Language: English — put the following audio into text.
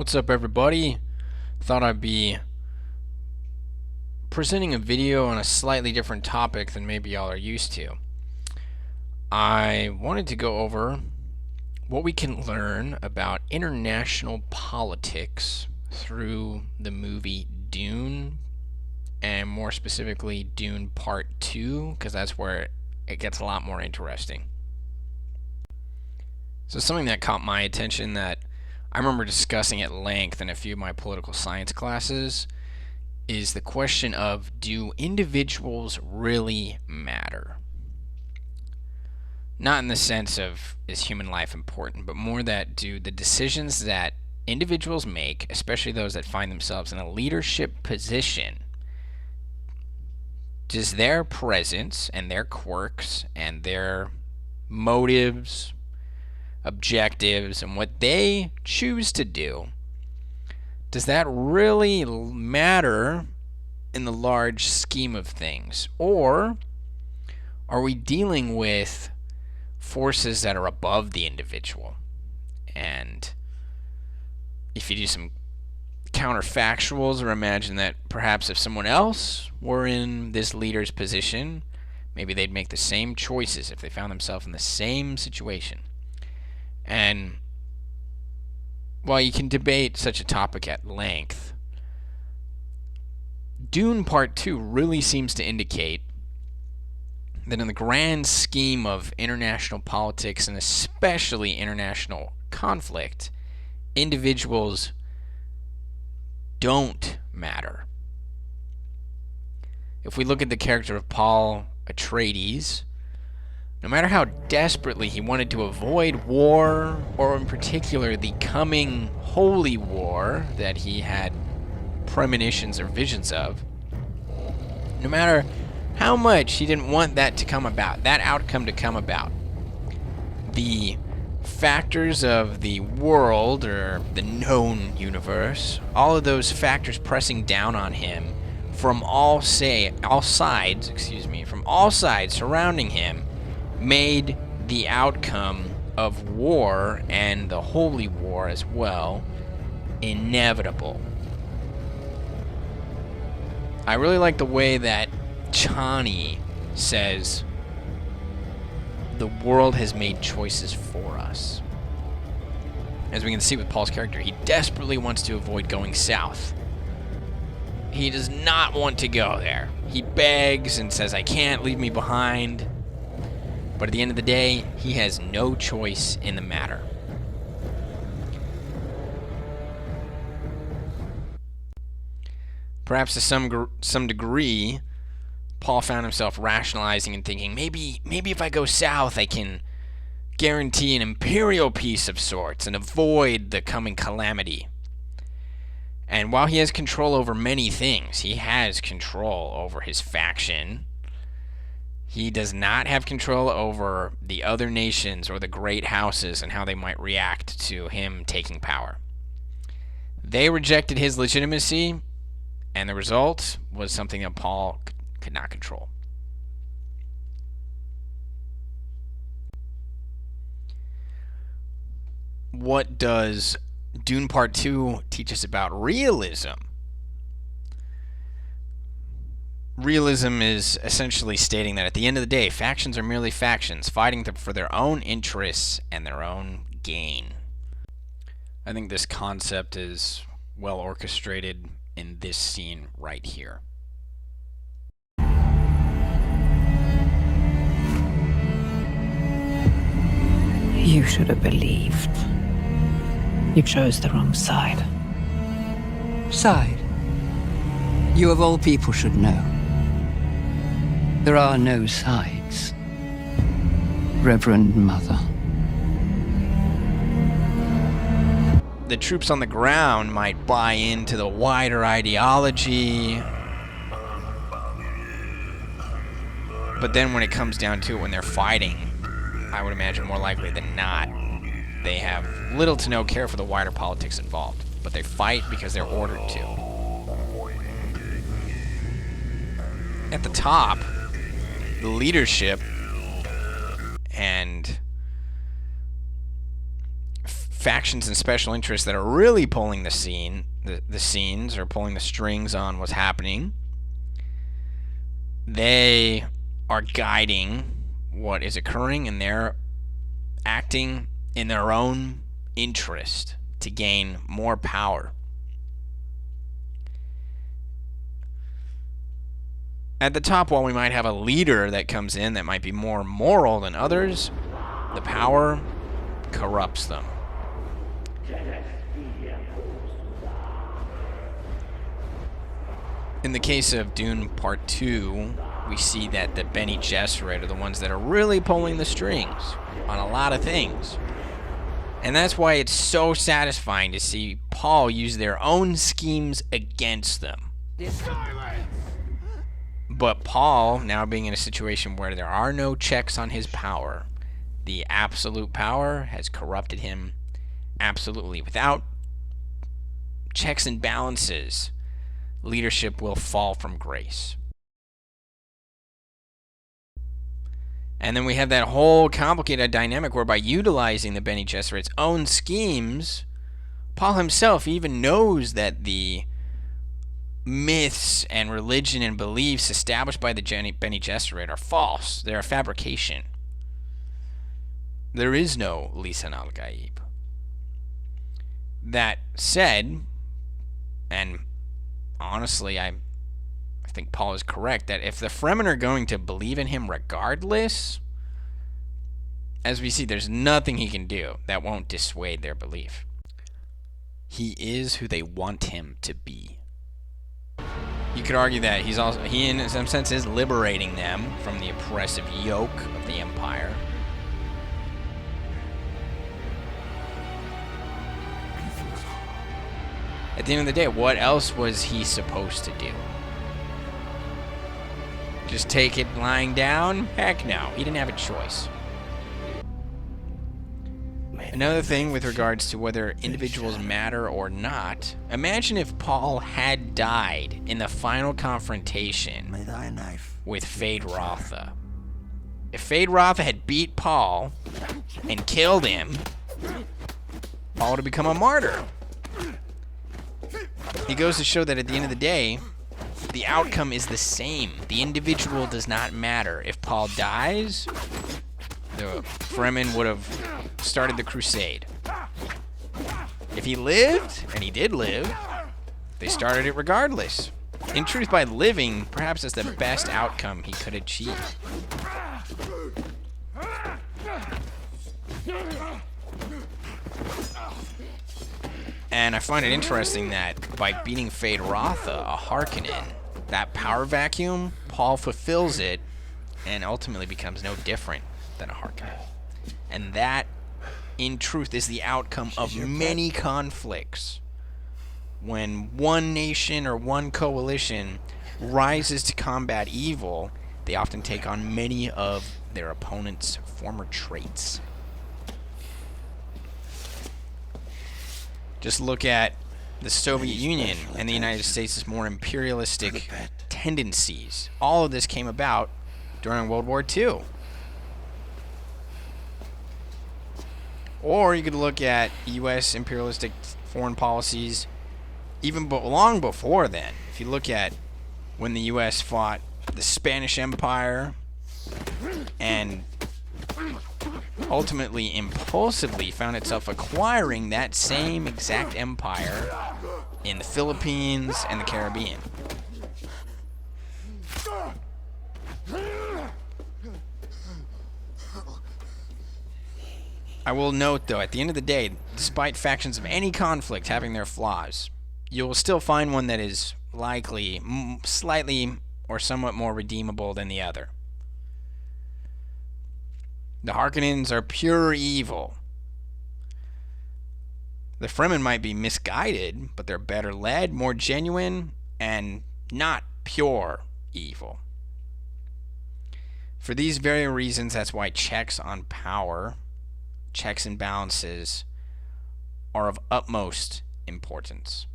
What's up, everybody? Thought I'd be presenting a video on a slightly different topic than maybe y'all are used to. I wanted to go over what we can learn about international politics through the movie Dune, and more specifically Dune Part 2, because that's where it gets a lot more interesting. So something that caught my attention that I remember discussing at length in a few of my political science classes is the question of, do individuals really matter? Not in the sense of, is human life important, but more that, do the decisions that individuals make, especially those that find themselves in a leadership position, does their presence and their quirks and their motives, objectives, and what they choose to do, does that really matter in the large scheme of things? Or are we dealing with forces that are above the individual? And if you do some counterfactuals, or imagine that perhaps if someone else were in this leader's position, maybe they'd make the same choices if they found themselves in the same situation. And while you can debate such a topic at length, Dune Part 2 really seems to indicate that in the grand scheme of international politics, and especially international conflict, individuals don't matter. If we look at the character of Paul Atreides, no matter how desperately he wanted to avoid war, or in particular the coming holy war that he had premonitions or visions of, no matter how much he didn't want that to come about, that outcome to come about, the factors of the world or the known universe, all of those factors pressing down on him from all sides surrounding him, made the outcome of war, and the holy war as well, inevitable. I really like the way that Chani says the world has made choices for us. As we can see with Paul's character, he desperately wants to avoid going south. He does not want to go there. He begs and says, "I can't, leave me behind." But at the end of the day, he has no choice in the matter. Perhaps to some degree, Paul found himself rationalizing and thinking, maybe if I go south, I can guarantee an imperial peace of sorts and avoid the coming calamity. And while he has control over many things, he has control over his faction. He does not have control over the other nations or the great houses and how they might react to him taking power. They rejected his legitimacy, and the result was something that Paul could not control. What does Dune Part 2 teach us about realism? Realism is essentially stating that at the end of the day, factions are merely factions, fighting for their own interests and their own gain. I think this concept is well orchestrated in this scene right here. You should have believed. You chose the wrong side. Side? You of all people should know. There are no sides, Reverend Mother. The troops on the ground might buy into the wider ideology, but then when it comes down to it, when they're fighting, I would imagine more likely than not, they have little to no care for the wider politics involved, but they fight because they're ordered to. At the top, the leadership and factions and special interests that are really pulling the scenes or pulling the strings on what's happening. They are guiding what is occurring, and they're acting in their own interest to gain more power. At the top, while we might have a leader that comes in that might be more moral than others, the power corrupts them. In the case of Dune Part 2, we see that the Bene Gesserit are the ones that are really pulling the strings on a lot of things. And that's why it's so satisfying to see Paul use their own schemes against them. But Paul, now being in a situation where there are no checks on his power, the absolute power has corrupted him absolutely. Without checks and balances, leadership will fall from grace. And then we have that whole complicated dynamic where by utilizing the Bene Gesserit's own schemes, Paul himself even knows that the myths and religion and beliefs established by the Bene Gesserit are false. They're a fabrication. There is no Lisan al-Gaib. That said, and honestly, I think Paul is correct, that if the Fremen are going to believe in him regardless, as we see, there's nothing he can do that won't dissuade their belief. He is who they want him to be. You could argue that he in some sense is liberating them from the oppressive yoke of the Empire. At the end of the day, what else was he supposed to do? Just take it lying down? Heck no, he didn't have a choice. Another thing with regards to whether individuals matter or not, imagine if Paul had died in the final confrontation with Feyd-Rautha. If Feyd-Rautha had beat Paul and killed him, Paul would have become a martyr. It goes to show that at the end of the day, the outcome is the same. The individual does not matter. If Paul dies, the Fremen would have started the crusade. If he lived, and he did live, they started it regardless. In truth, by living, perhaps that's the best outcome he could achieve. And I find it interesting that by beating Feyd-Rautha, a Harkonnen, that power vacuum, Paul fulfills it and ultimately becomes no different than a Harkonnen. And that, in truth, is the outcome of many conflicts. When one nation or one coalition rises to combat evil, they often take on many of their opponent's former traits. Just look at the Soviet Union and the United States' more imperialistic tendencies. All of this came about during World War II. Or you could look at U.S. imperialistic foreign policies even long before then. If you look at when the U.S. fought the Spanish Empire and ultimately impulsively found itself acquiring that same exact empire in the Philippines and the Caribbean. I will note, though, at the end of the day, despite factions of any conflict having their flaws, you will still find one that is likely slightly or somewhat more redeemable than the other. The Harkonnens are pure evil. The Fremen might be misguided, but they're better led, more genuine, and not pure evil. For these very reasons, that's why checks on power, checks and balances, are of utmost importance.